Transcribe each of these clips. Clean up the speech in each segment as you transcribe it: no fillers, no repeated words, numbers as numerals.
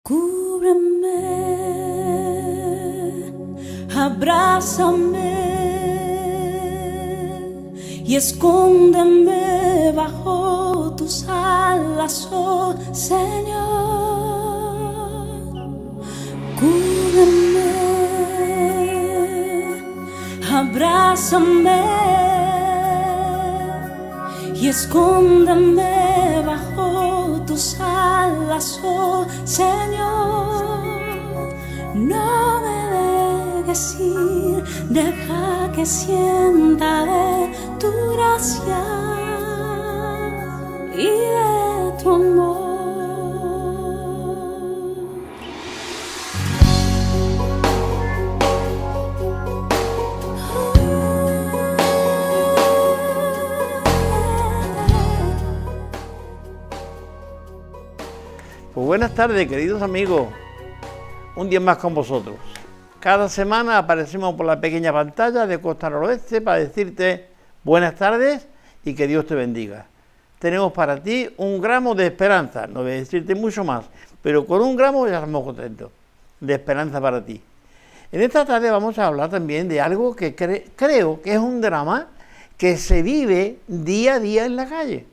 Cúbreme, abrázame y escóndeme bajo tus alas, oh Señor. Cúbreme, abrázame y escóndeme bajo tus alas, oh Señor. No me dejes ir, deja que sienta de tu gracia y de tu amor. Pues buenas tardes, queridos amigos, un día más con vosotros. Cada semana aparecemos por la pequeña pantalla de Costa Noroeste para decirte buenas tardes y que Dios te bendiga. Tenemos para ti un gramo de esperanza, no voy a decirte mucho más, pero con un gramo ya estamos contentos, de esperanza para ti. En esta tarde vamos a hablar también de algo que creo que es un drama que se vive día a día en la calle.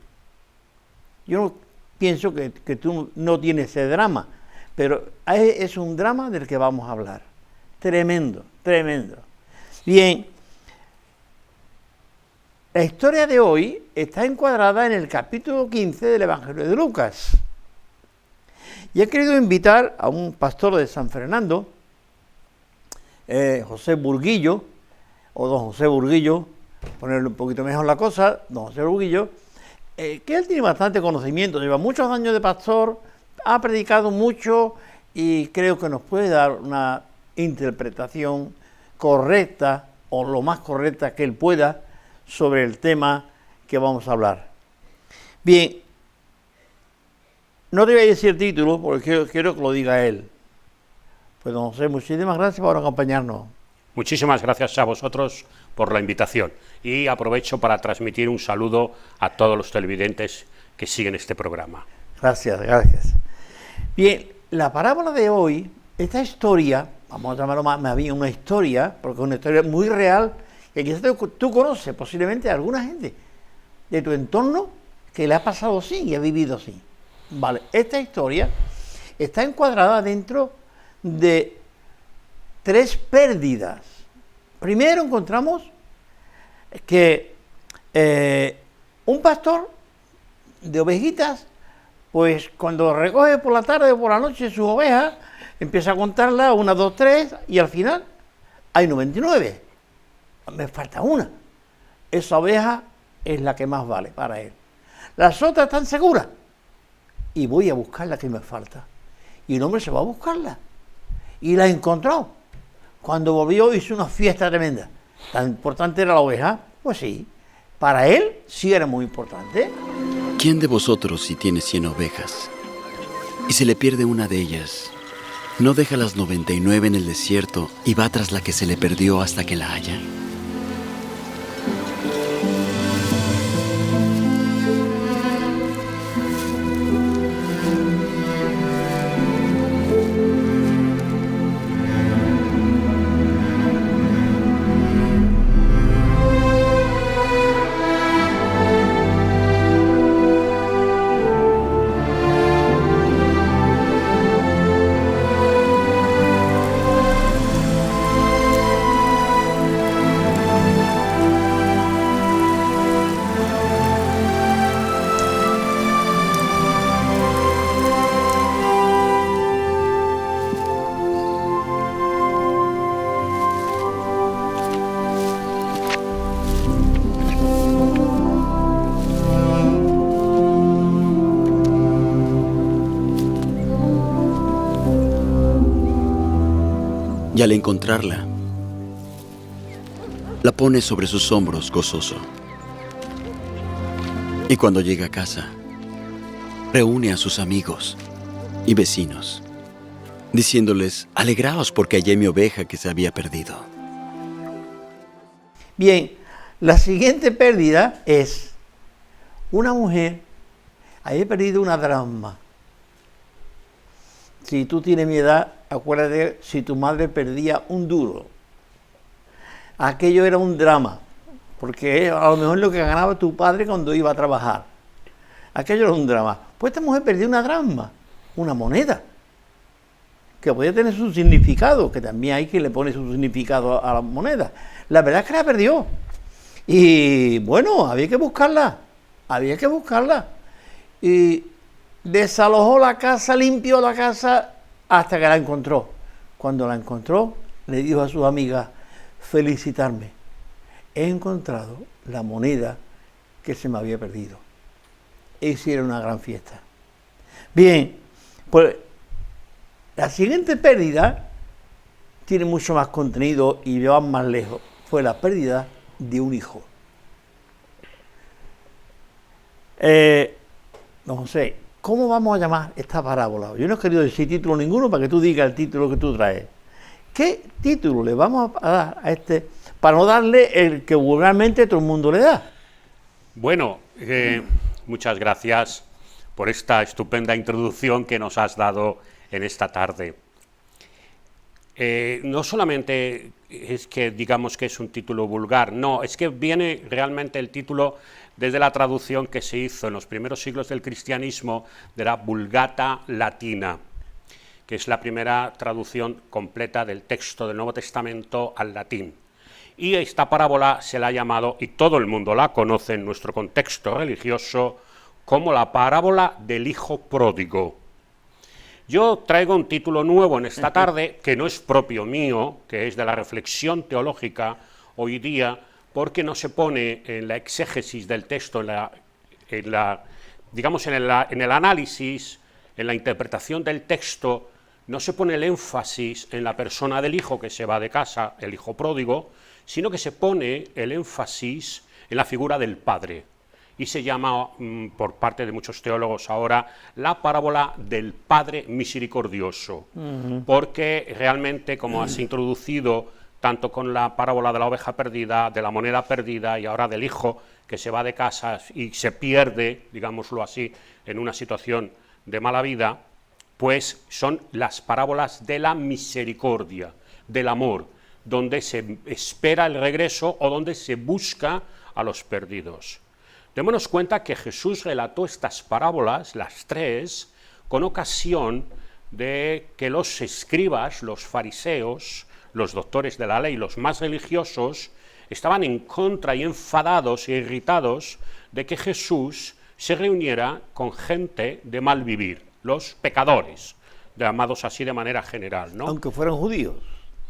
Yo no pienso que tú no tienes ese drama, pero es un drama del que vamos a hablar. Tremendo, tremendo. Bien, la historia de hoy está encuadrada en el capítulo 15 del Evangelio de Lucas. Y he querido invitar a un pastor de San Fernando, José Burguillo, o don José Burguillo, ponerle un poquito mejor la cosa, don José Burguillo, que él tiene bastante conocimiento, lleva muchos años de pastor, ha predicado mucho y creo que nos puede dar una interpretación correcta o lo más correcta que él pueda sobre el tema que vamos a hablar. Bien, no te voy a decir el título porque quiero que lo diga él. Pues don José, muchísimas gracias por acompañarnos. Muchísimas gracias a vosotros por la invitación y aprovecho para transmitir un saludo a todos los televidentes que siguen este programa. Gracias, gracias. Bien, la parábola de hoy, esta historia, vamos a llamarlo más bien una historia, porque es una historia muy real, que quizás tú conoces posiblemente a alguna gente de tu entorno que le ha pasado así y ha vivido así. Vale, esta historia está encuadrada dentro de tres pérdidas. Primero encontramos que un pastor de ovejitas, pues cuando recoge por la tarde o por la noche sus ovejas, empieza a contarlas, 1, 2, 3, y al final hay 99. Me falta una. Esa oveja es la que más vale para él. Las otras están seguras. Y voy a buscar la que me falta. Y el hombre se va a buscarla. Y la encontró. Cuando volvió hizo una fiesta tremenda. ¿Tan importante era la oveja? Pues sí. Para él sí era muy importante. ¿Quién de vosotros, si tiene 100 ovejas, y se le pierde una de ellas, no deja las 99 en el desierto y va tras la que se le perdió hasta que la haya? Y al encontrarla, la pone sobre sus hombros gozoso. Y cuando llega a casa, reúne a sus amigos y vecinos, diciéndoles: alegraos porque hallé mi oveja que se había perdido. Bien, la siguiente pérdida es una mujer había perdido una dracma. si tú tienes mi edad, acuérdate si tu madre perdía un duro. Aquello era un drama, porque a lo mejor lo que ganaba tu padre cuando iba a trabajar. Aquello era un drama. Pues esta mujer perdió una dracma, una moneda, que podía tener su significado, que también hay quien le pone su significado a la moneda. La verdad es que la perdió. Y bueno, había que buscarla. Y desalojó la casa, limpió la casa hasta que la encontró. Cuando la encontró, le dijo a sus amigas: felicitarme, he encontrado la moneda que se me había perdido. E hicieron una gran fiesta. Bien, pues la siguiente pérdida tiene mucho más contenido y lleva más lejos. Fue la pérdida de un hijo. Don José, ¿cómo vamos a llamar esta parábola? Yo no he querido decir título ninguno para que tú digas el título que tú traes. ¿Qué título le vamos a dar a este para no darle el que vulgarmente todo el mundo le da? Bueno, muchas gracias por esta estupenda introducción que nos has dado en esta tarde. No solamente es que digamos que es un título vulgar, no, es que viene realmente el título desde la traducción que se hizo en los primeros siglos del cristianismo de la Vulgata Latina, que es la primera traducción completa del texto del Nuevo Testamento al latín. Y esta parábola se la ha llamado, y todo el mundo la conoce en nuestro contexto religioso, como la parábola del hijo pródigo. Yo traigo un título nuevo en esta tarde, que no es propio mío, que es de la reflexión teológica hoy día, porque no se pone en la exégesis del texto, en el análisis, en la interpretación del texto, no se pone el énfasis en la persona del hijo que se va de casa, el hijo pródigo, sino que se pone el énfasis en la figura del padre. Y se llama, por parte de muchos teólogos ahora, la parábola del Padre misericordioso, porque realmente, como has introducido tanto con la parábola de la oveja perdida, de la moneda perdida y ahora del hijo que se va de casa y se pierde, digámoslo así, en una situación de mala vida, pues son las parábolas de la misericordia, del amor, donde se espera el regreso o donde se busca a los perdidos. Démonos cuenta que Jesús relató estas parábolas, las tres, con ocasión de que los escribas, los fariseos, los doctores de la ley, los más religiosos, estaban en contra y enfadados e irritados de que Jesús se reuniera con gente de mal vivir, los pecadores, llamados así de manera general, ¿no? Aunque fueran judíos.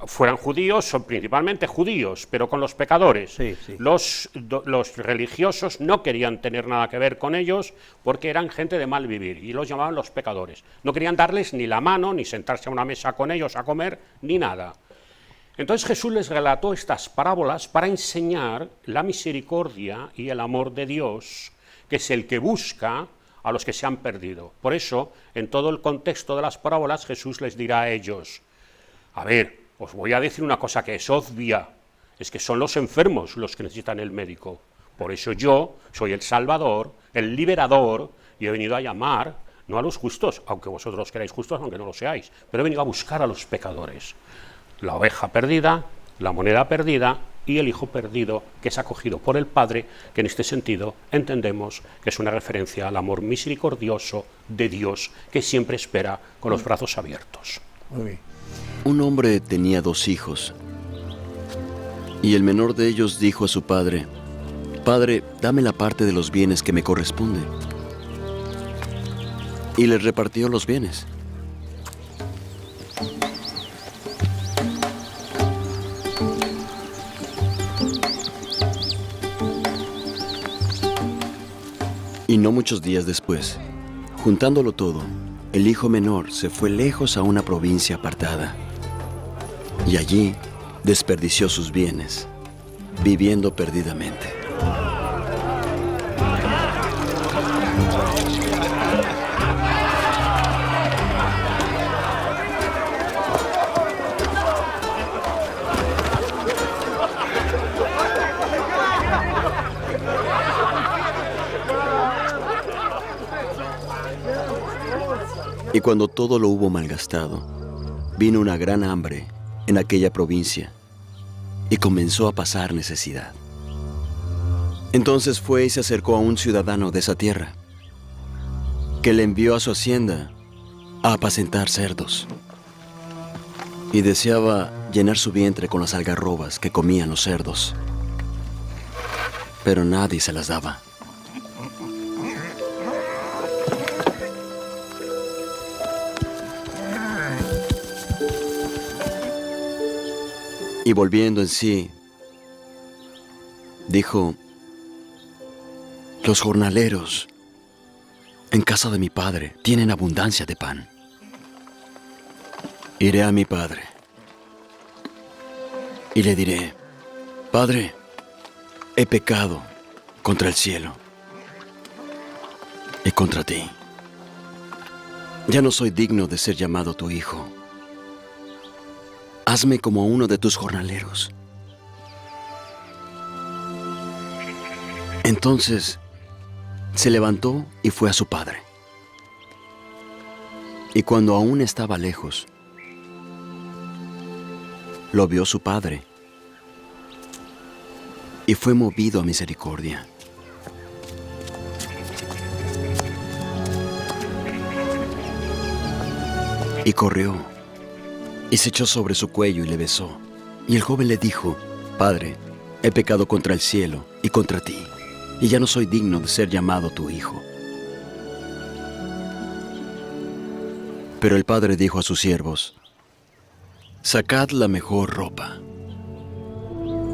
Fueran judíos, son principalmente judíos, pero con los pecadores. Sí, sí. Los religiosos no querían tener nada que ver con ellos porque eran gente de mal vivir y los llamaban los pecadores. No querían darles ni la mano, ni sentarse a una mesa con ellos a comer, ni nada. Entonces Jesús les relató estas parábolas para enseñar la misericordia y el amor de Dios, que es el que busca a los que se han perdido. Por eso, en todo el contexto de las parábolas, Jesús les dirá a ellos: a ver, os voy a decir una cosa que es obvia, es que son los enfermos los que necesitan el médico. Por eso yo soy el Salvador, el liberador, y he venido a llamar, no a los justos, aunque vosotros queráis justos, aunque no lo seáis, pero he venido a buscar a los pecadores. La oveja perdida, la moneda perdida y el hijo perdido, que es acogido por el Padre, que en este sentido entendemos que es una referencia al amor misericordioso de Dios, que siempre espera con los brazos abiertos. Muy bien. Un hombre tenía 2 hijos, y el menor de ellos dijo a su padre: «Padre, dame la parte de los bienes que me corresponde». Y les repartió los bienes. Y no muchos días después, juntándolo todo, el hijo menor se fue lejos a una provincia apartada. Y allí desperdició sus bienes, viviendo perdidamente. Y cuando todo lo hubo malgastado, vino una gran hambre en aquella provincia y comenzó a pasar necesidad. Entonces fue y se acercó a un ciudadano de esa tierra, que le envió a su hacienda a apacentar cerdos. Y deseaba llenar su vientre con las algarrobas que comían los cerdos, pero nadie se las daba. Y volviendo en sí, dijo: los jornaleros en casa de mi padre tienen abundancia de pan. Iré a mi padre y le diré: Padre, he pecado contra el cielo y contra ti. Ya no soy digno de ser llamado tu hijo. Hazme como uno de tus jornaleros. Entonces se levantó y fue a su padre. Y cuando aún estaba lejos, lo vio su padre y fue movido a misericordia. Y corrió y se echó sobre su cuello y le besó. Y el joven le dijo: Padre, he pecado contra el cielo y contra ti, y ya no soy digno de ser llamado tu hijo. Pero el padre dijo a sus siervos: Sacad la mejor ropa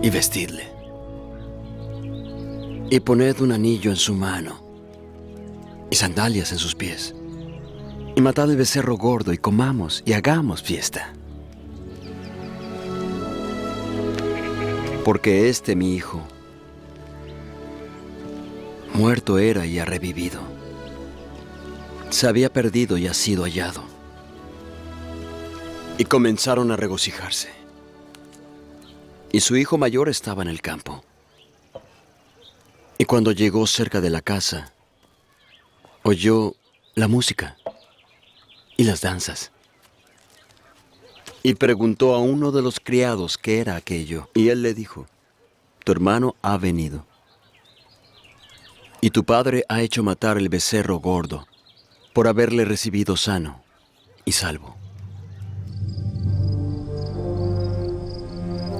y vestidle, y poned un anillo en su mano y sandalias en sus pies, y matad el becerro gordo y comamos y hagamos fiesta. Porque este mi hijo muerto era y ha revivido, se había perdido y ha sido hallado. Y comenzaron a regocijarse. Y su hijo mayor estaba en el campo. Y cuando llegó cerca de la casa, oyó la música y las danzas. Y preguntó a uno de los criados qué era aquello. Y él le dijo: Tu hermano ha venido, y tu padre ha hecho matar el becerro gordo por haberle recibido sano y salvo.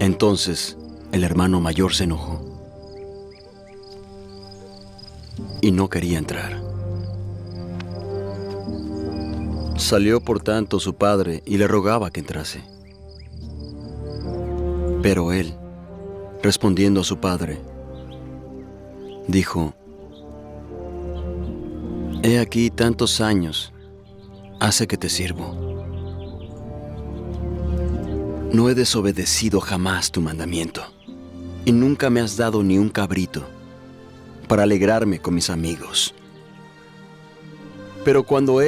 Entonces el hermano mayor se enojó y no quería entrar. Salió por tanto su padre y le rogaba que entrase. Pero él, respondiendo a su padre, dijo: He aquí tantos años hace que te sirvo. No he desobedecido jamás tu mandamiento, y nunca me has dado ni un cabrito para alegrarme con mis amigos. Pero cuando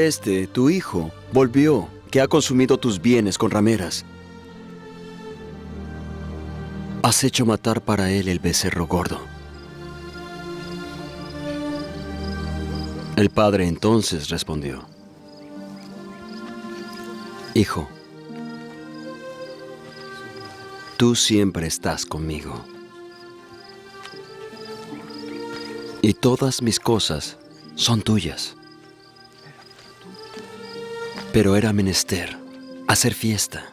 tu hijo, volvió, que ha consumido tus bienes con rameras, has hecho matar para él el becerro gordo. El padre entonces respondió: Hijo, tú siempre estás conmigo, y todas mis cosas son tuyas. Pero era menester hacer fiesta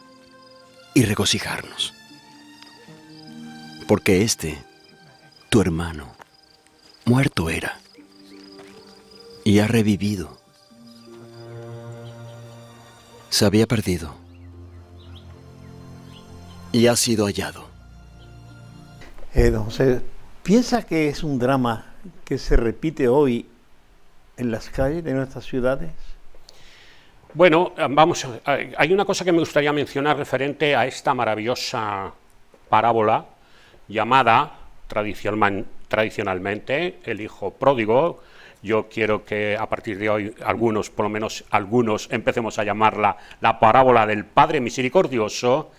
y regocijarnos, porque tu hermano, muerto era y ha revivido. Se había perdido y ha sido hallado. Don José, ¿piensa que es un drama que se repite hoy en las calles de nuestras ciudades? Bueno, hay una cosa que me gustaría mencionar referente a esta maravillosa parábola llamada tradicionalmente el hijo pródigo. Yo quiero que a partir de hoy algunos, por lo menos algunos, empecemos a llamarla la parábola del Padre Misericordioso.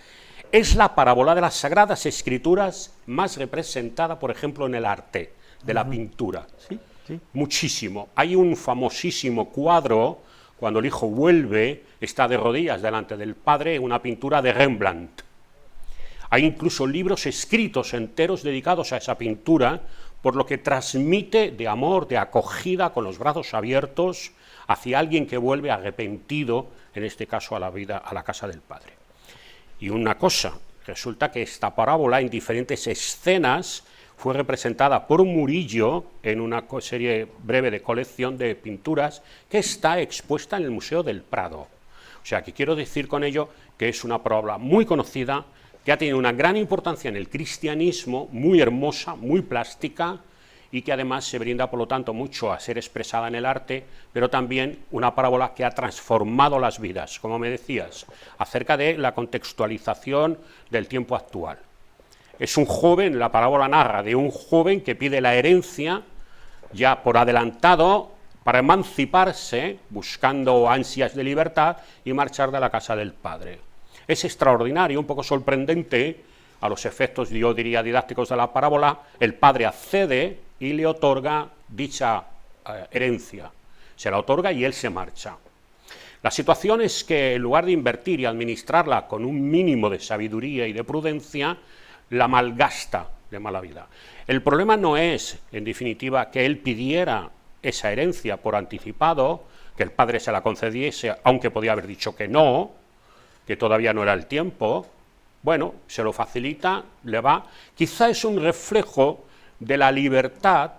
Es la parábola de las Sagradas Escrituras más representada, por ejemplo, en el arte de la pintura. Sí, sí. Muchísimo. Hay un famosísimo cuadro cuando el hijo vuelve, está de rodillas delante del padre en una pintura de Rembrandt. Hay incluso libros escritos enteros dedicados a esa pintura, por lo que transmite de amor, de acogida, con los brazos abiertos hacia alguien que vuelve arrepentido, en este caso a la vida, a la casa del padre. Y una cosa, resulta que esta parábola en diferentes escenas fue representada por Murillo en una serie breve de colección de pinturas que está expuesta en el Museo del Prado. O sea, que quiero decir con ello que es una parábola muy conocida, que ha tenido una gran importancia en el cristianismo, muy hermosa, muy plástica, y que además se brinda, por lo tanto, mucho a ser expresada en el arte, pero también una parábola que ha transformado las vidas, como me decías, acerca de la contextualización del tiempo actual. Es un joven, la parábola narra de un joven que pide la herencia, ya por adelantado, para emanciparse, buscando ansias de libertad y marchar de la casa del padre. Es extraordinario, un poco sorprendente, a los efectos, yo diría, didácticos de la parábola. El padre accede y le otorga dicha herencia. Se la otorga y él se marcha. La situación es que en lugar de invertir y administrarla con un mínimo de sabiduría y de prudencia, la malgasta de mala vida. El problema no es, en definitiva, que él pidiera esa herencia por anticipado, que el padre se la concediese, aunque podía haber dicho que no, que todavía no era el tiempo. Bueno, se lo facilita, le va. Quizá es un reflejo de la libertad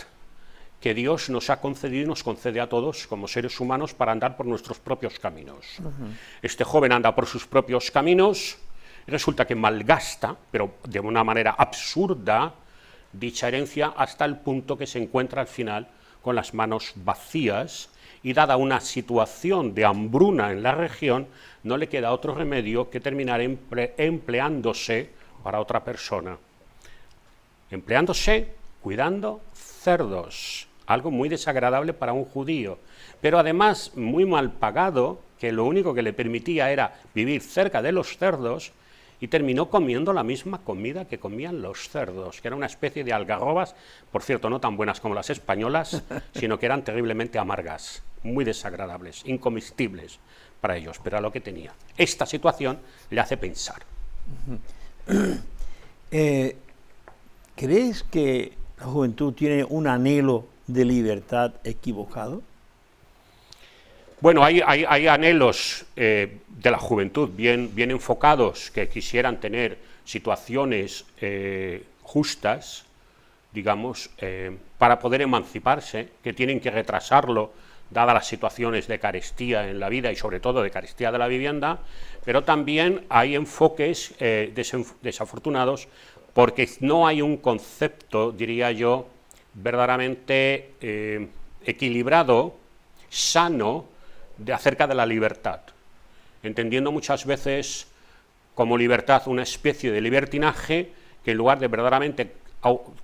que Dios nos ha concedido y nos concede a todos como seres humanos para andar por nuestros propios caminos. Este joven anda por sus propios caminos, y resulta que malgasta, pero de una manera absurda, dicha herencia hasta el punto que se encuentra al final con las manos vacías, y dada una situación de hambruna en la región, no le queda otro remedio que terminar empleándose para otra persona. Empleándose, cuidando cerdos, algo muy desagradable para un judío, pero además muy mal pagado, que lo único que le permitía era vivir cerca de los cerdos, y terminó comiendo la misma comida que comían los cerdos, que era una especie de algarrobas, por cierto, no tan buenas como las españolas, sino que eran terriblemente amargas, muy desagradables, incomestibles para ellos, pero era lo que tenía. Esta situación le hace pensar. ¿Crees que la juventud tiene un anhelo de libertad equivocado? Bueno, hay anhelos de la juventud bien enfocados, que quisieran tener situaciones justas, digamos, para poder emanciparse, que tienen que retrasarlo, dadas las situaciones de carestía en la vida y sobre todo de carestía de la vivienda, pero también hay enfoques desafortunados, porque no hay un concepto, diría yo, verdaderamente equilibrado, sano, acerca de la libertad, entendiendo muchas veces como libertad una especie de libertinaje, que en lugar de verdaderamente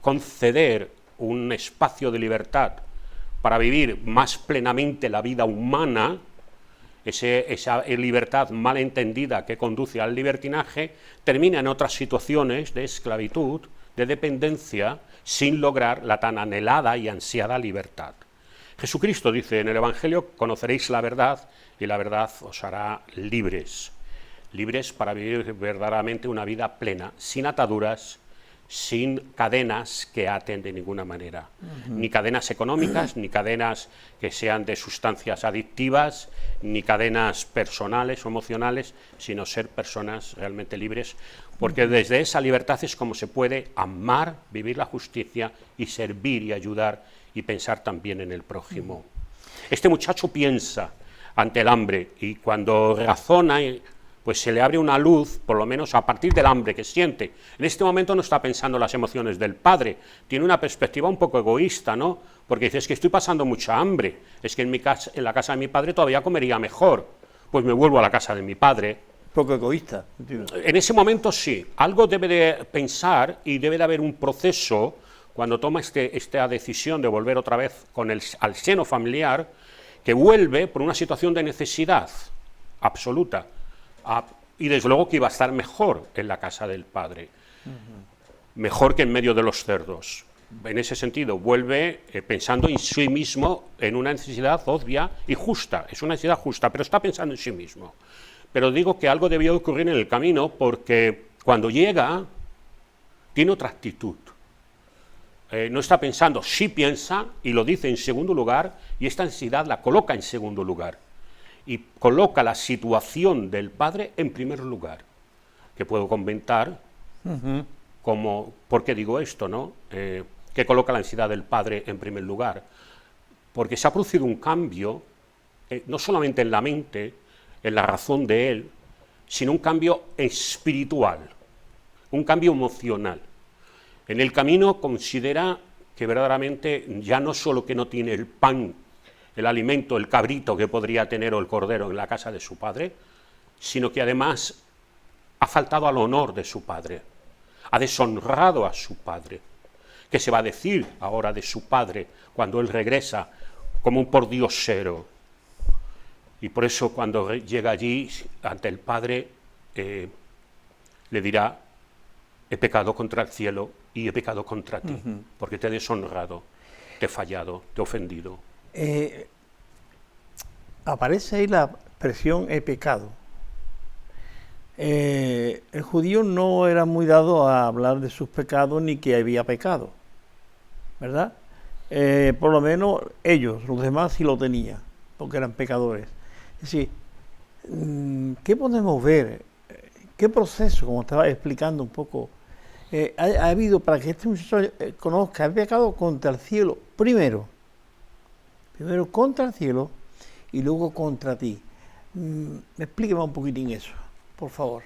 conceder un espacio de libertad para vivir más plenamente la vida humana, esa libertad mal entendida que conduce al libertinaje, termina en otras situaciones de esclavitud, de dependencia, sin lograr la tan anhelada y ansiada libertad. Jesucristo dice en el Evangelio: conoceréis la verdad y la verdad os hará libres. Libres para vivir verdaderamente una vida plena, sin ataduras, sin cadenas que aten de ninguna manera. Ni cadenas económicas, ni cadenas que sean de sustancias adictivas, ni cadenas personales o emocionales, sino ser personas realmente libres, porque desde esa libertad es como se puede amar, vivir la justicia y servir y ayudar y pensar también en el prójimo. Este muchacho piensa ante el hambre, y cuando razona, pues se le abre una luz, por lo menos a partir del hambre que siente. En este momento no está pensando en las emociones del padre, tiene una perspectiva un poco egoísta, ¿no? Porque dice: es que estoy pasando mucha hambre, es que en la casa de mi padre todavía comería mejor, pues me vuelvo a la casa de mi padre. Poco egoísta. En ese momento sí, algo debe de pensar y debe de haber un proceso cuando toma esta decisión de volver otra vez al seno familiar, que vuelve por una situación de necesidad absoluta, y desde luego que iba a estar mejor en la casa del padre, mejor que en medio de los cerdos. en ese sentido, vuelve pensando en sí mismo en una necesidad obvia y justa. Es una necesidad justa, pero está pensando en sí mismo. Pero digo que algo debió ocurrir en el camino porque cuando llega, tiene otra actitud. No está pensando, sí piensa y lo dice en segundo lugar, y esta necesidad la coloca en segundo lugar. Y coloca la situación del padre en primer lugar, que puedo comentar como, ¿por qué digo esto, no? Que coloca la necesidad del padre en primer lugar. Porque se ha producido un cambio, no solamente en la mente, en la razón de él, sino un cambio espiritual, un cambio emocional. En el camino considera que verdaderamente ya no solo que no tiene el pan, el alimento, el cabrito que podría tener o el cordero en la casa de su padre, sino que además ha faltado al honor de su padre, ha deshonrado a su padre. ¿Qué se va a decir ahora de su padre cuando él regresa como un pordiosero? Y por eso cuando llega allí ante el padre le dirá: he pecado contra el cielo y he pecado contra ti, porque te he deshonrado, te he fallado, te he ofendido. Aparece ahí la expresión he pecado. El judío no era muy dado a hablar de sus pecados ni que había pecado, ¿verdad? Por lo menos ellos, los demás sí lo tenían, porque eran pecadores. Es decir, ¿qué podemos ver? ¿Qué proceso, como estaba explicando un poco, ha habido para que este muchacho conozca el pecado contra el cielo? Primero contra el cielo y luego contra ti. Explíqueme un poquitín eso, por favor.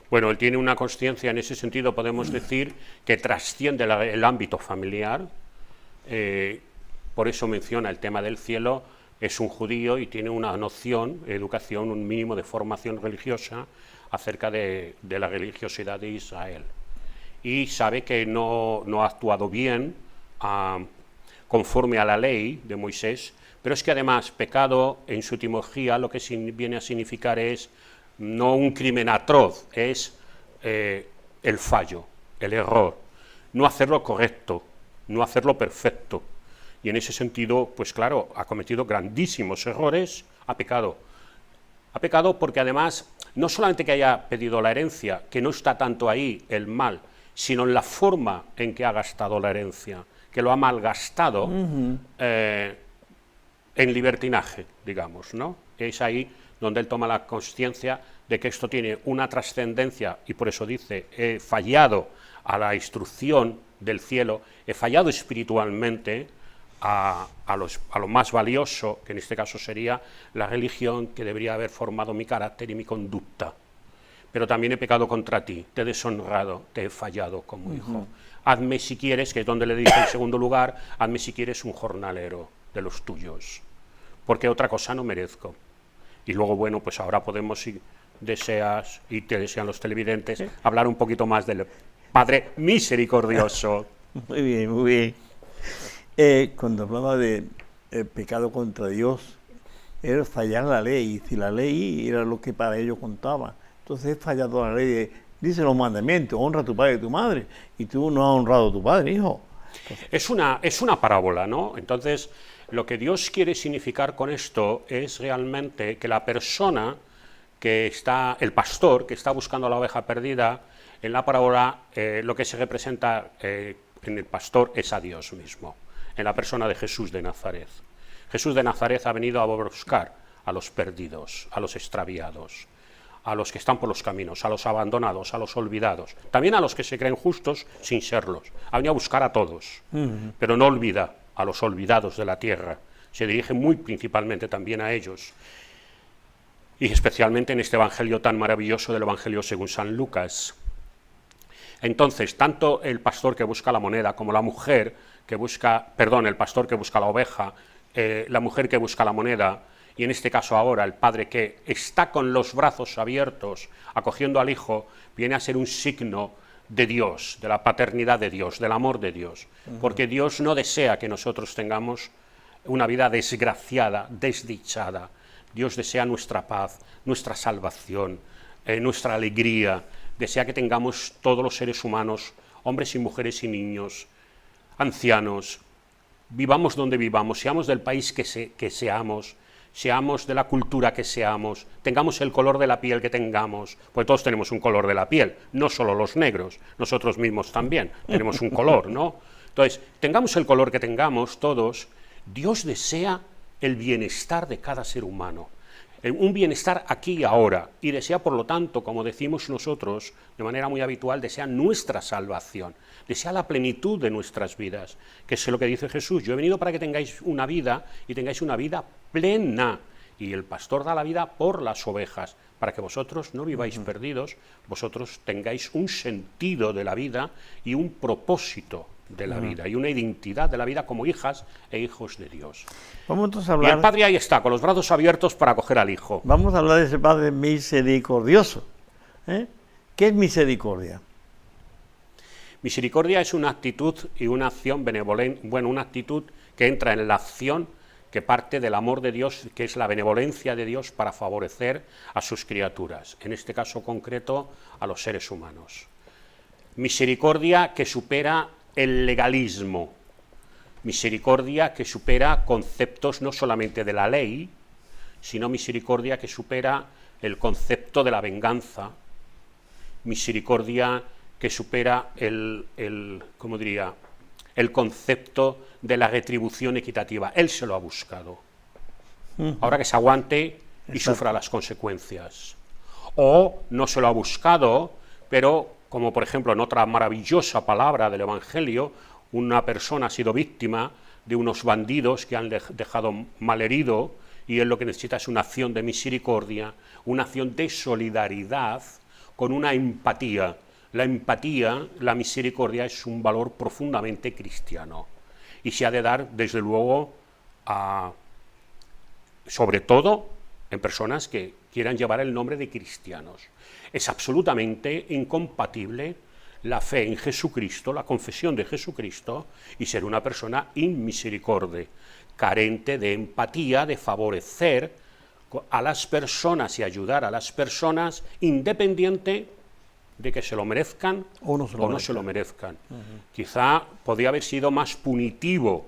Bueno, él tiene una consciencia, en ese sentido podemos decir, que trasciende el ámbito familiar. Por eso menciona el tema del cielo. Es un judío y tiene una noción, educación, un mínimo de formación religiosa acerca de la religiosidad de Israel. Y sabe que no ha actuado bien conforme a la ley de Moisés, pero es que además pecado en su etimología lo que viene a significar es no un crimen atroz, es el fallo, el error, no hacerlo correcto, no hacerlo perfecto. Y en ese sentido, pues claro, ha cometido grandísimos errores, ha pecado. Ha pecado porque además, no solamente que haya pedido la herencia, que no está tanto ahí el mal, sino en la forma en que ha gastado la herencia, que lo ha malgastado en libertinaje, digamos, ¿no? Es ahí donde él toma la consciencia de que esto tiene una trascendencia, y por eso dice, he fallado a la instrucción del cielo, he fallado espiritualmente a lo más valioso, que en este caso sería la religión, que debería haber formado mi carácter y mi conducta. Pero también he pecado contra ti, te he deshonrado, te he fallado como hijo. Hazme si quieres, que es donde le dice en segundo lugar, hazme si quieres un jornalero de los tuyos, porque otra cosa no merezco. Y luego, bueno, pues ahora podemos, si deseas, y te desean los televidentes, hablar un poquito más del Padre misericordioso. Muy bien, muy bien. Cuando hablaba de pecado contra Dios, era fallar la ley, y si la ley era lo que para ellos contaba, entonces he fallado la ley. Dice los mandamientos, honra a tu padre y a tu madre, y tú no has honrado a tu padre, hijo. Entonces, es una parábola, ¿no? Entonces, lo que Dios quiere significar con esto es realmente que la persona que está, el pastor que está buscando a la oveja perdida, en la parábola lo que se representa en el pastor es a Dios mismo, en la persona de Jesús de Nazaret. Jesús de Nazaret ha venido a buscar a los perdidos, a los extraviados, a los que están por los caminos, a los abandonados, a los olvidados, también a los que se creen justos sin serlos. Ha venido a buscar a todos, pero no olvida a los olvidados de la tierra. Se dirige muy principalmente también a ellos, y especialmente en este evangelio tan maravilloso del Evangelio según San Lucas. Entonces, tanto el pastor que busca la moneda como la mujer que busca, el pastor que busca la oveja, la mujer que busca la moneda, y en este caso ahora el padre que está con los brazos abiertos acogiendo al hijo, viene a ser un signo de Dios, de la paternidad de Dios, del amor de Dios, porque Dios no desea que nosotros tengamos una vida desgraciada, desdichada. Dios desea nuestra paz, nuestra salvación, nuestra alegría, desea que tengamos todos los seres humanos, hombres y mujeres y niños, ancianos, vivamos donde vivamos, seamos del país que seamos, seamos de la cultura que seamos, tengamos el color de la piel que tengamos, pues todos tenemos un color de la piel, no solo los negros, nosotros mismos también tenemos un color, ¿no? Entonces, tengamos el color que tengamos todos, Dios desea el bienestar de cada ser humano, un bienestar aquí y ahora, y desea, por lo tanto, como decimos nosotros, de manera muy habitual, desea nuestra salvación, desea la plenitud de nuestras vidas, que es lo que dice Jesús: yo he venido para que tengáis una vida, y tengáis una vida plena, y el pastor da la vida por las ovejas, para que vosotros no viváis perdidos, vosotros tengáis un sentido de la vida y un propósito de la vida, y una identidad de la vida como hijas e hijos de Dios. Vamos entonces a Y hablar... el Padre ahí está, con los brazos abiertos para acoger al Hijo. Vamos a hablar de ese Padre misericordioso. ¿Qué es misericordia? Misericordia es una actitud y una acción benevolente, bueno, una actitud que entra en la acción que parte del amor de Dios, que es la benevolencia de Dios para favorecer a sus criaturas, en este caso concreto a los seres humanos. Misericordia que supera el legalismo, misericordia que supera conceptos no solamente de la ley, sino misericordia que supera el concepto de la venganza, misericordia que supera ¿cómo diría?, el concepto de la retribución equitativa. Él se lo ha buscado. Ahora que se aguante y sufra las consecuencias. O no se lo ha buscado, pero como por ejemplo en otra maravillosa palabra del Evangelio, una persona ha sido víctima de unos bandidos que han dejado malherido, y él lo que necesita es una acción de misericordia, una acción de solidaridad con una empatía. La empatía, la misericordia es un valor profundamente cristiano y se ha de dar desde luego sobre todo en personas que quieran llevar el nombre de cristianos. Es absolutamente incompatible la fe en Jesucristo, la confesión de Jesucristo, y ser una persona inmisericorde, carente de empatía, de favorecer a las personas y ayudar a las personas, independiente de que se lo merezcan o no se lo merezcan. Quizá podría haber sido más punitivo,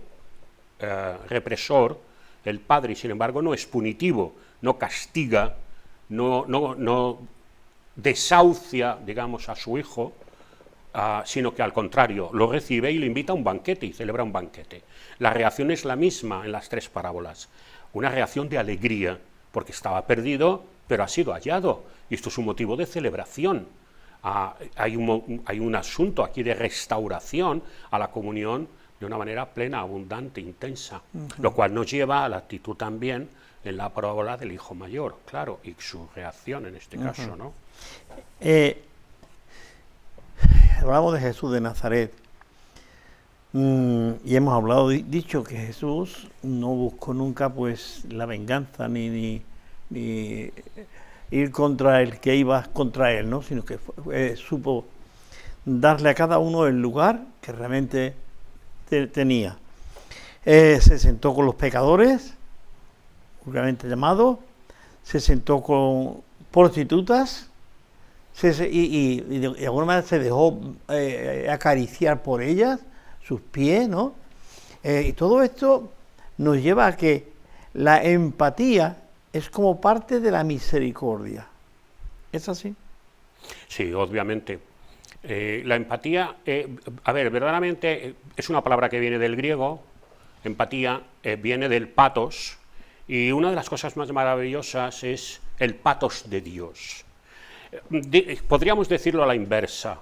represor, el padre, y sin embargo no es punitivo, no castiga, no desahucia, digamos, a su hijo, sino que al contrario, lo recibe y le invita a un banquete y celebra un banquete. La reacción es la misma en las tres parábolas, una reacción de alegría, porque estaba perdido, pero ha sido hallado, y esto es un motivo de celebración. Hay un asunto aquí de restauración a la comunión de una manera plena, abundante, intensa, lo cual nos lleva a la actitud también en la parábola del hijo mayor, claro, y su reacción en este caso, ¿no? Hablamos de Jesús de Nazaret, y hemos hablado, dicho que Jesús no buscó nunca pues la venganza ni ir contra el que iba contra él, ¿no? Sino que supo darle a cada uno el lugar que realmente tenía. Se sentó con los pecadores, vulgarmente llamados, se sentó con prostitutas, y de alguna manera se dejó acariciar por ellas, sus pies, ¿no? Y todo esto nos lleva a que la empatía es como parte de la misericordia. ¿Es así? Sí, obviamente. La empatía, verdaderamente es una palabra que viene del griego. Empatía viene del patos, y una de las cosas más maravillosas es el patos de Dios. Podríamos decirlo a la inversa,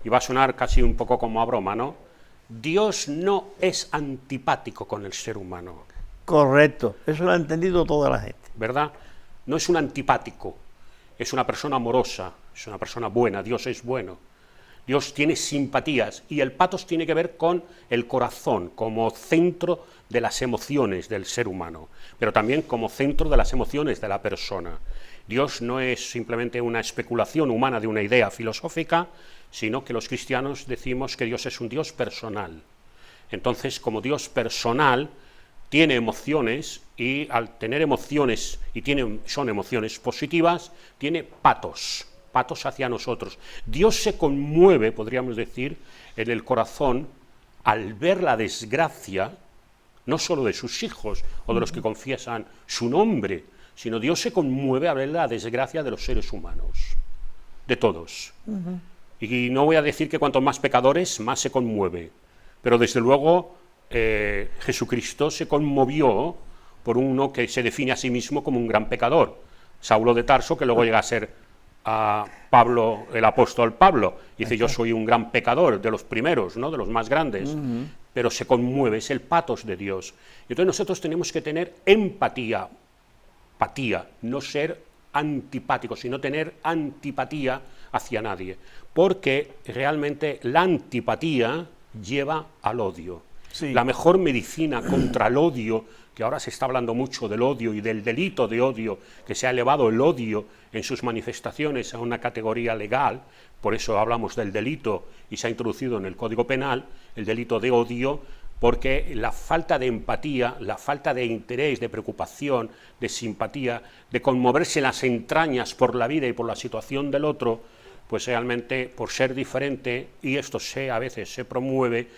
y va a sonar casi un poco como a broma, ¿no? Dios no es antipático con el ser humano. Correcto, eso lo ha entendido toda la gente. ¿Verdad? No es un antipático, es una persona amorosa, es una persona buena, Dios es bueno. Dios tiene simpatías, y el patos tiene que ver con el corazón como centro de las emociones del ser humano, pero también como centro de las emociones de la persona. Dios no es simplemente una especulación humana de una idea filosófica, sino que los cristianos decimos que Dios es un Dios personal. Entonces, como Dios personal, tiene emociones, y al tener emociones, y son emociones positivas, tiene patos hacia nosotros. Dios se conmueve, podríamos decir, en el corazón al ver la desgracia, no solo de sus hijos o de los que confiesan su nombre, sino Dios se conmueve al ver la desgracia de los seres humanos, de todos. Y no voy a decir que cuanto más pecadores, más se conmueve, pero desde luego Jesucristo se conmovió por uno que se define a sí mismo como un gran pecador, Saulo de Tarso, que luego llega a ser a Pablo, el apóstol Pablo, dice: yo soy un gran pecador, de los primeros, ¿no?, de los más grandes, pero se conmueve, es el patos de Dios. Y entonces nosotros tenemos que tener empatía, no ser antipáticos, sino tener antipatía hacia nadie, porque realmente la antipatía lleva al odio. Sí. La mejor medicina contra el odio, que ahora se está hablando mucho del odio y del delito de odio, que se ha elevado el odio en sus manifestaciones a una categoría legal, por eso hablamos del delito y se ha introducido en el Código Penal el delito de odio, porque la falta de empatía, la falta de interés, de preocupación, de simpatía, de conmoverse las entrañas por la vida y por la situación del otro, pues realmente por ser diferente, y esto a veces se promueve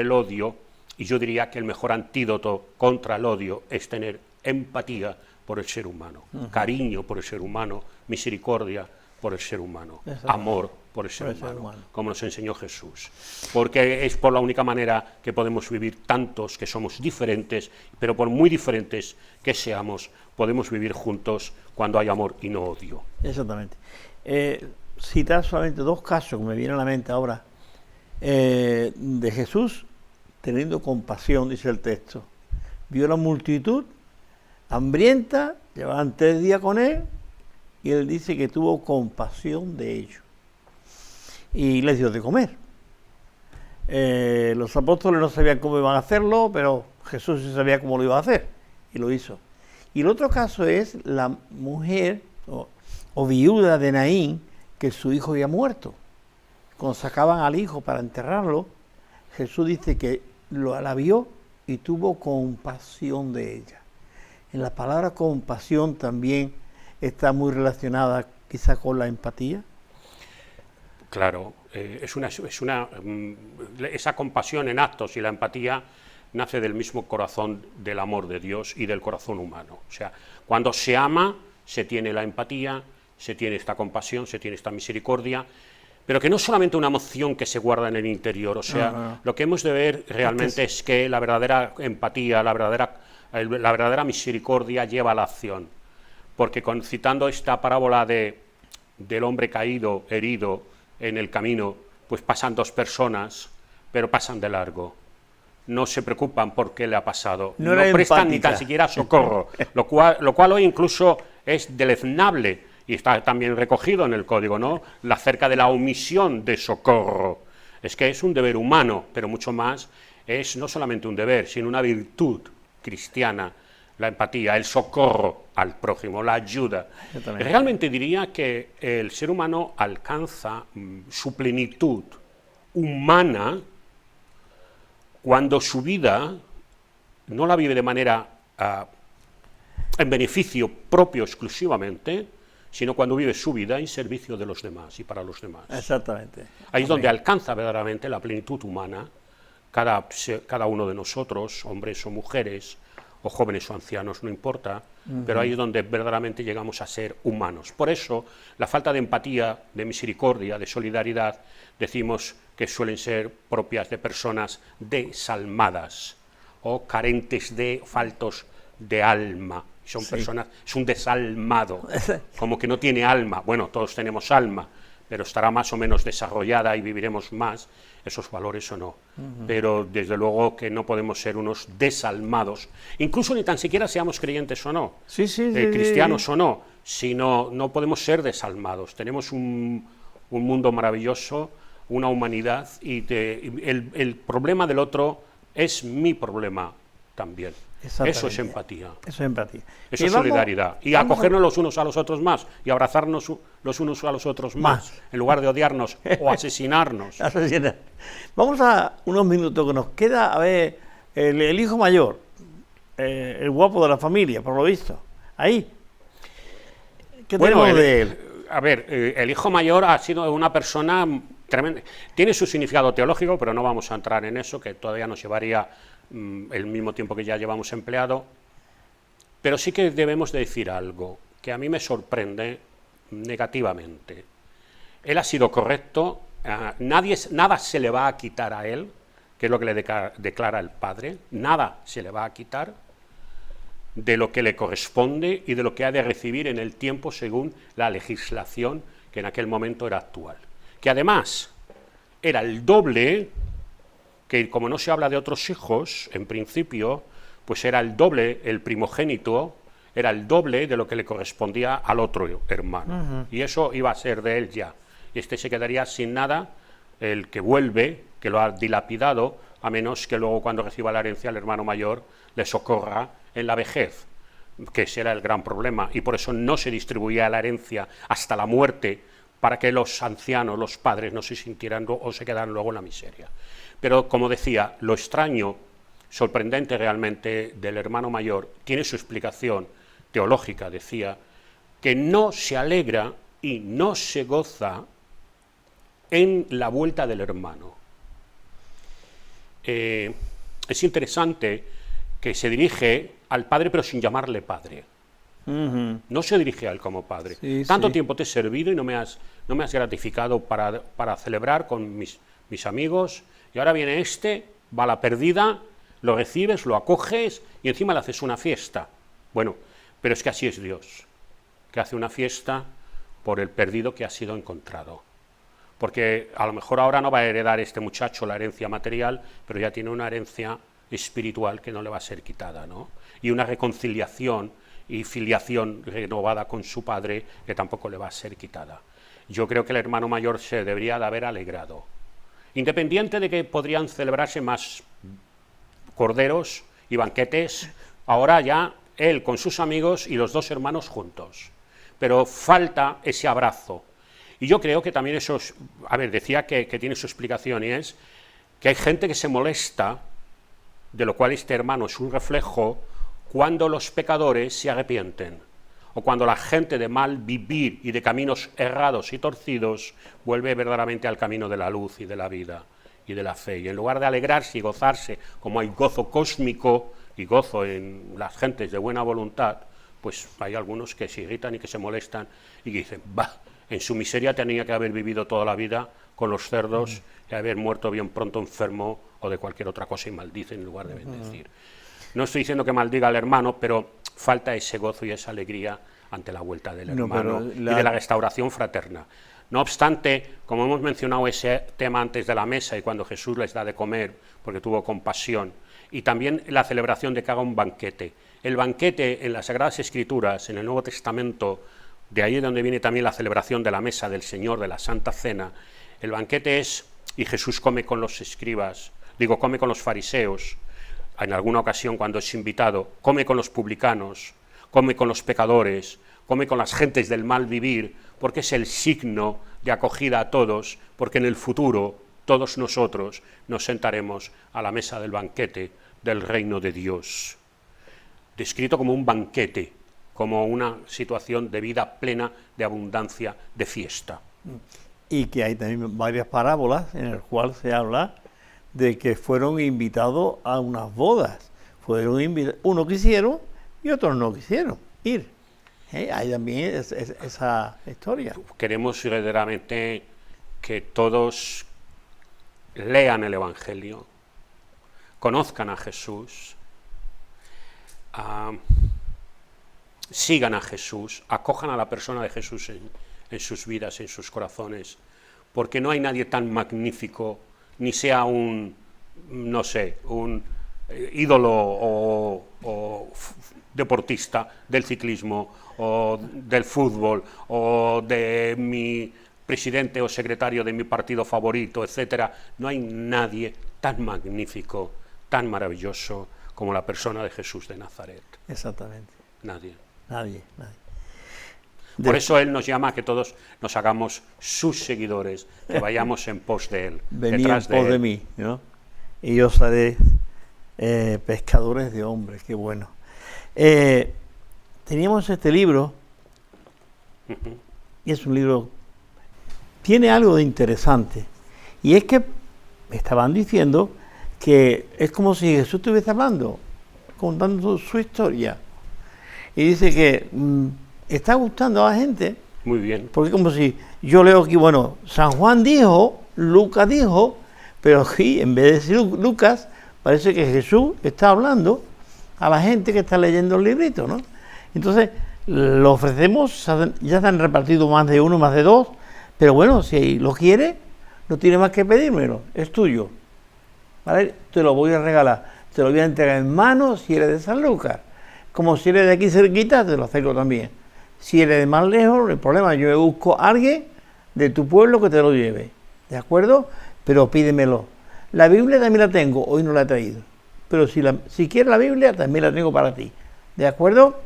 el odio, y yo diría que el mejor antídoto contra el odio es tener empatía por el ser humano, cariño por el ser humano, misericordia por el ser humano, amor por el ser humano, como nos enseñó Jesús. Porque es por la única manera que podemos vivir tantos que somos diferentes, pero por muy diferentes que seamos, podemos vivir juntos cuando hay amor y no odio. Exactamente. Citar solamente dos casos que me vienen a la mente ahora, de Jesús teniendo compasión, dice el texto. Vio la multitud hambrienta, llevaban 3 días con él, y él dice que tuvo compasión de ellos y les dio de comer. Los apóstoles no sabían cómo iban a hacerlo, pero Jesús sí sabía cómo lo iba a hacer y lo hizo. Y el otro caso es la mujer o viuda de Naín, que su hijo había muerto. Cuando sacaban al hijo para enterrarlo, Jesús dice que la vio y tuvo compasión de ella. En la palabra compasión también está muy relacionada quizá con la empatía. Claro, esa compasión en actos y la empatía nace del mismo corazón del amor de Dios y del corazón humano. O sea, cuando se ama, se tiene la empatía, se tiene esta compasión, se tiene esta misericordia, pero que no es solamente una emoción que se guarda en el interior. O sea, lo que hemos de ver realmente es que la verdadera empatía, la verdadera misericordia lleva a la acción. Porque citando esta parábola del hombre caído, herido en el camino, pues pasan 2 personas, pero pasan de largo. No se preocupan por qué le ha pasado, no prestan ni tan siquiera socorro, lo cual hoy incluso es deleznable, y está también recogido en el Código, ¿no?, acerca de la omisión de socorro. Es que es un deber humano, pero mucho más es no solamente un deber, sino una virtud cristiana, la empatía, el socorro al prójimo, la ayuda. Realmente diría que el ser humano alcanza su plenitud humana cuando su vida no la vive de manera en beneficio propio exclusivamente, sino cuando vive su vida en servicio de los demás y para los demás. Exactamente. Ahí es donde alcanza verdaderamente la plenitud humana cada uno de nosotros, hombres o mujeres, o jóvenes o ancianos, no importa, pero ahí es donde verdaderamente llegamos a ser humanos. Por eso, la falta de empatía, de misericordia, de solidaridad, decimos que suelen ser propias de personas desalmadas o carentes de faltos de alma. Son personas, es un desalmado, como que no tiene alma. Bueno, todos tenemos alma, pero estará más o menos desarrollada y viviremos más esos valores o no. Pero desde luego que no podemos ser unos desalmados, incluso ni tan siquiera seamos creyentes o no, cristianos o no, sino no podemos ser desalmados. Tenemos un mundo maravilloso, una humanidad, y el problema del otro es mi problema también. Eso es empatía. Eso es empatía. Eso es solidaridad. Y acogernos los unos a los otros más, y abrazarnos los unos a los otros más, en lugar de odiarnos o asesinarnos. Vamos a unos minutos que nos queda, a ver, el hijo mayor, el guapo de la familia, por lo visto. Ahí. ¿Qué tenemos de él? A ver, el hijo mayor ha sido una persona tremendo. Tiene su significado teológico, pero no vamos a entrar en eso, que todavía nos llevaría el mismo tiempo que ya llevamos empleado. Pero sí que debemos de decir algo que a mí me sorprende negativamente. Él ha sido correcto, nada se le va a quitar a él, que es lo que le declara el Padre, nada se le va a quitar de lo que le corresponde y de lo que ha de recibir en el tiempo según la legislación que en aquel momento era actual. Que además era el doble, que como no se habla de otros hijos, en principio, pues era el doble, el primogénito, era el doble de lo que le correspondía al otro hermano. Y eso iba a ser de él ya. Y este se quedaría sin nada, el que vuelve, que lo ha dilapidado, a menos que luego cuando reciba la herencia el hermano mayor le socorra en la vejez, que ese era el gran problema, y por eso no se distribuía la herencia hasta la muerte, para que los ancianos, los padres, no se sintieran o se quedaran luego en la miseria. Pero, como decía, lo extraño, sorprendente realmente del hermano mayor, tiene su explicación teológica, decía, que no se alegra y no se goza en la vuelta del hermano. Es interesante que se dirige al padre, pero sin llamarle padre. No se dirige a él como padre. Sí, Tanto sí. tiempo te he servido y no me has gratificado para celebrar con mis amigos, y ahora viene va a la perdida, lo recibes, lo acoges y encima le haces una fiesta. Bueno, pero es que así es Dios, que hace una fiesta por el perdido que ha sido encontrado. Porque a lo mejor ahora no va a heredar este muchacho la herencia material, pero ya tiene una herencia espiritual que no le va a ser quitada, ¿no? Y una reconciliación y filiación renovada con su padre que tampoco le va a ser quitada. Yo creo que el hermano mayor se debería de haber alegrado, independiente de que podrían celebrarse más corderos y banquetes, ahora ya él con sus amigos y los dos hermanos juntos, pero falta ese abrazo. Y yo creo que también eso es, decía que tiene su explicación, y es que hay gente que se molesta, de lo cual este hermano es un reflejo, cuando los pecadores se arrepienten, o cuando la gente de mal vivir y de caminos errados y torcidos vuelve verdaderamente al camino de la luz y de la vida y de la fe. Y en lugar de alegrarse y gozarse, como hay gozo cósmico y gozo en las gentes de buena voluntad, pues hay algunos que se irritan y que se molestan y que dicen, en su miseria tenía que haber vivido toda la vida con los cerdos y haber muerto bien pronto enfermo o de cualquier otra cosa, y maldice en lugar de bendecir. No estoy diciendo que maldiga al hermano, pero falta ese gozo y esa alegría ante la vuelta del hermano y de la restauración fraterna. No obstante, como hemos mencionado ese tema antes de la mesa y cuando Jesús les da de comer, porque tuvo compasión, y también la celebración de que haga un banquete. El banquete en las Sagradas Escrituras, en el Nuevo Testamento, de ahí es donde viene también la celebración de la mesa del Señor, de la Santa Cena. El banquete es, y Jesús come con los escribas, come con los fariseos, en alguna ocasión cuando es invitado, come con los publicanos, come con los pecadores, come con las gentes del mal vivir, porque es el signo de acogida a todos, porque en el futuro todos nosotros nos sentaremos a la mesa del banquete del reino de Dios. Descrito como un banquete, como una situación de vida plena, de abundancia, de fiesta. Y que hay también varias parábolas en las cuales se habla de que fueron invitados a unas bodas. Unos quisieron y otros no quisieron ir. Hay también esa historia. Queremos verdaderamente que todos lean el Evangelio, conozcan a Jesús, sigan a Jesús, acojan a la persona de Jesús en sus vidas, en sus corazones, porque no hay nadie tan magnífico, ni sea un ídolo o deportista del ciclismo o del fútbol o de mi presidente o secretario de mi partido favorito, etcétera. No hay nadie tan magnífico, tan maravilloso como la persona de Jesús de Nazaret. Exactamente. Nadie. De... Por eso Él nos llama a que todos nos hagamos sus seguidores, que vayamos en pos de Él. Venid detrás en pos de de mí, ¿no? Y yo seré pescadores de hombres, qué bueno. Teníamos este libro, y es un libro, tiene algo de interesante, Y es que me estaban diciendo que es como si Jesús estuviese hablando, contando su historia. Y dice que está gustando a la gente. Muy bien. Porque como si yo leo aquí, bueno, San Juan dijo, Lucas dijo, pero aquí en vez de decir Lucas, parece que Jesús está hablando a la gente que está leyendo el librito, ¿no? Entonces, lo ofrecemos, ya se han repartido más de uno, más de dos, pero bueno, si lo quiere, no tiene más que pedírmelo, es tuyo, ¿vale? Te lo voy a regalar, te lo voy a entregar en mano si eres de San Lucas, como si eres de aquí cerquita, te lo acerco también. Si eres de más lejos, no hay problema, yo me busco a alguien de tu pueblo que te lo lleve, ¿de acuerdo? Pero pídemelo. La Biblia también la tengo, hoy no la he traído, pero si quieres la Biblia, también la tengo para ti, ¿de acuerdo?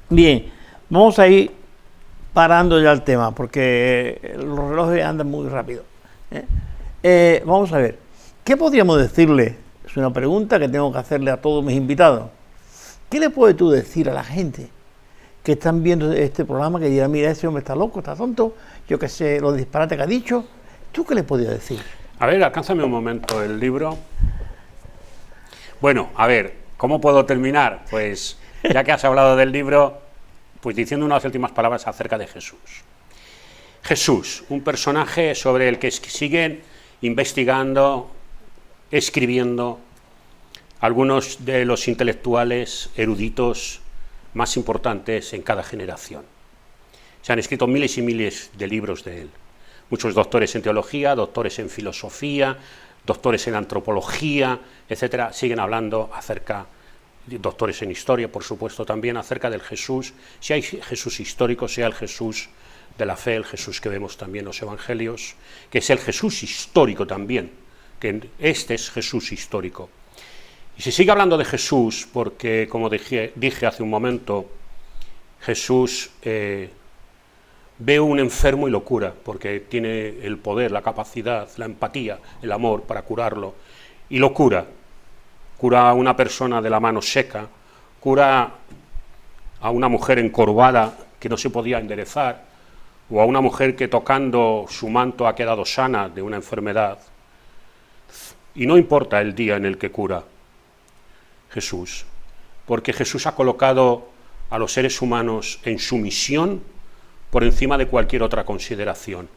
Bien, vamos a ir parando ya el tema, porque los relojes andan muy rápido. Vamos a ver, ¿qué podríamos decirle? Es una pregunta que tengo que hacerle a todos mis invitados. ¿Qué le puedes tú decir a la gente que están viendo este programa, que dirán, mira, ese hombre está loco, está tonto, yo qué sé, los disparates que ha dicho? ¿Tú qué le podrías decir? A ver, alcánzame un momento el libro. Bueno, a ver, ¿cómo puedo terminar? Pues, ya que has hablado del libro, pues diciendo unas últimas palabras acerca de Jesús. Jesús, un personaje sobre el que siguen investigando, escribiendo algunos de los intelectuales eruditos más importantes en cada generación. Se han escrito miles y miles de libros de él. Muchos doctores en teología, doctores en filosofía, doctores en antropología, etcétera, siguen hablando acerca, doctores en historia, por supuesto, también acerca del Jesús, si hay Jesús histórico, sea el Jesús de la fe, el Jesús que vemos también en los evangelios, que es el Jesús histórico también, que este es Jesús histórico. Y se sigue hablando de Jesús porque, como dije hace un momento, Jesús ve un enfermo y lo cura, porque tiene el poder, la capacidad, la empatía, el amor para curarlo, y lo cura. Cura a una persona de la mano seca, cura a una mujer encorvada que no se podía enderezar, o a una mujer que tocando su manto ha quedado sana de una enfermedad. Y no importa el día en el que cura Jesús, porque Jesús ha colocado a los seres humanos en su misión por encima de cualquier otra consideración.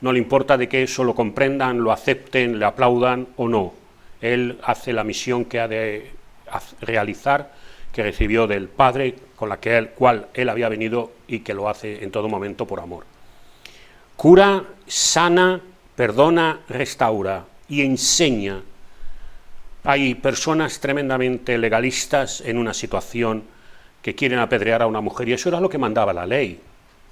No le importa de que eso lo comprendan, lo acepten, le aplaudan o no. Él hace la misión que ha de realizar, que recibió del Padre, con la cual él había venido y que lo hace en todo momento por amor. Cura, sana, perdona, restaura y enseña. Hay personas tremendamente legalistas en una situación que quieren apedrear a una mujer, y eso era lo que mandaba la ley.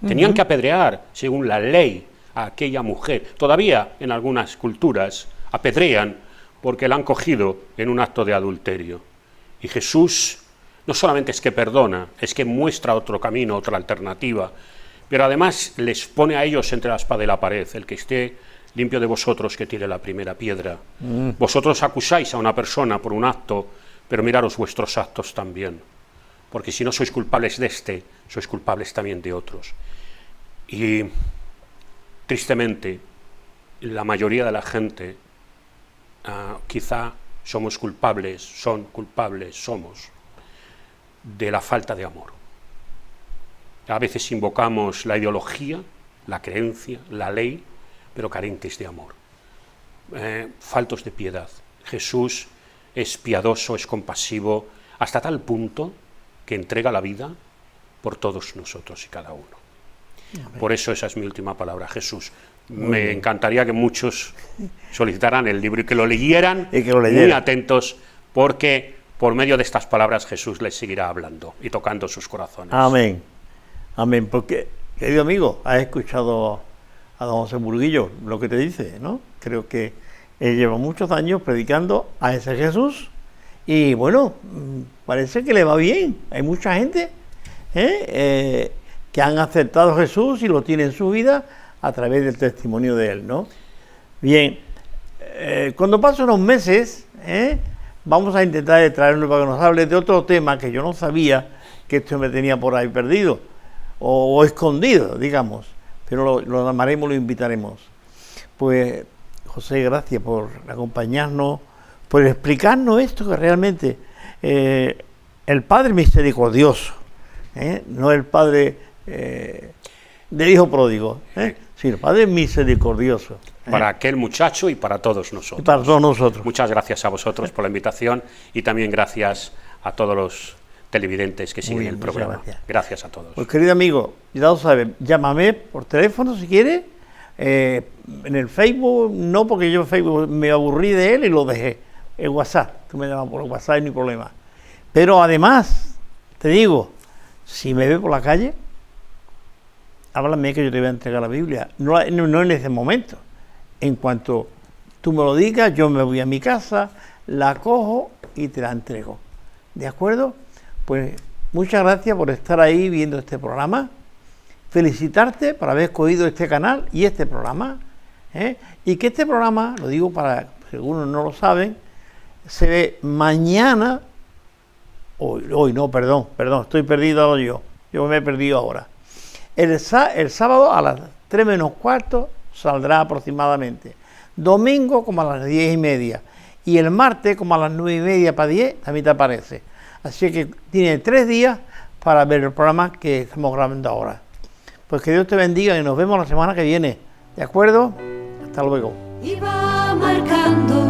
Tenían que apedrear, según la ley, a aquella mujer. Todavía en algunas culturas apedrean porque la han cogido en un acto de adulterio. Y Jesús no solamente es que perdona, es que muestra otro camino, otra alternativa, pero además les pone a ellos entre la espada y la pared. El que esté limpio de vosotros, que tire la primera piedra. Vosotros acusáis a una persona por un acto, pero miraros vuestros actos también, porque si no sois culpables de este, sois culpables también de otros. Y tristemente, la mayoría de la gente quizá somos de la falta de amor. A veces invocamos la ideología, la creencia, la ley, pero carentes de amor, faltos de piedad. Jesús es piadoso, es compasivo, hasta tal punto que entrega la vida por todos nosotros y cada uno. Amén. Por eso esa es mi última palabra, Jesús. Me encantaría que muchos solicitaran el libro y que lo leyeran, muy atentos, porque por medio de estas palabras Jesús les seguirá hablando y tocando sus corazones. Amén, amén, porque, querido amigo, has escuchado a don José Burguillo lo que te dice, ¿no? Creo que él lleva muchos años predicando a ese Jesús y bueno, parece que le va bien. Hay mucha gente que han aceptado a Jesús y lo tiene en su vida a través del testimonio de él, ¿no? Bien, cuando pasen unos meses, vamos a intentar traernos para que nos hable de otro tema que yo no sabía que esto me tenía por ahí perdido o escondido, digamos, pero lo llamaremos, lo invitaremos. Pues José, gracias por acompañarnos, por explicarnos esto que realmente el Padre misericordioso, no el Padre del Hijo pródigo, sino el Padre misericordioso. Para aquel muchacho y para todos nosotros. Y para todos nosotros. Muchas gracias a vosotros por la invitación y también gracias a todos los televidentes que siguen el programa. Gracias a todos. Pues querido amigo, ya lo saben, llámame por teléfono si quieres. En el Facebook, no, porque yo en Facebook me aburrí de él y lo dejé. El WhatsApp, tú me llamas por el WhatsApp, no hay problema. Pero además, te digo, si me ves por la calle, háblame que yo te voy a entregar la Biblia. No en ese momento. En cuanto tú me lo digas, yo me voy a mi casa, la cojo y te la entrego. ¿De acuerdo? Pues muchas gracias por estar ahí viendo este programa. Felicitarte por haber escogido este canal y este programa. Y que este programa, lo digo para, si algunos no lo saben, se ve mañana, hoy no, perdón, estoy perdido yo me he perdido ahora. El sábado a las 3 menos cuarto saldrá aproximadamente. Domingo como a las 10:30. Y el martes como a las 9:30 para 10 también te aparece. Así que tiene 3 días para ver el programa que estamos grabando ahora. Pues que Dios te bendiga y nos vemos la semana que viene. ¿De acuerdo? Hasta luego. Y va marcando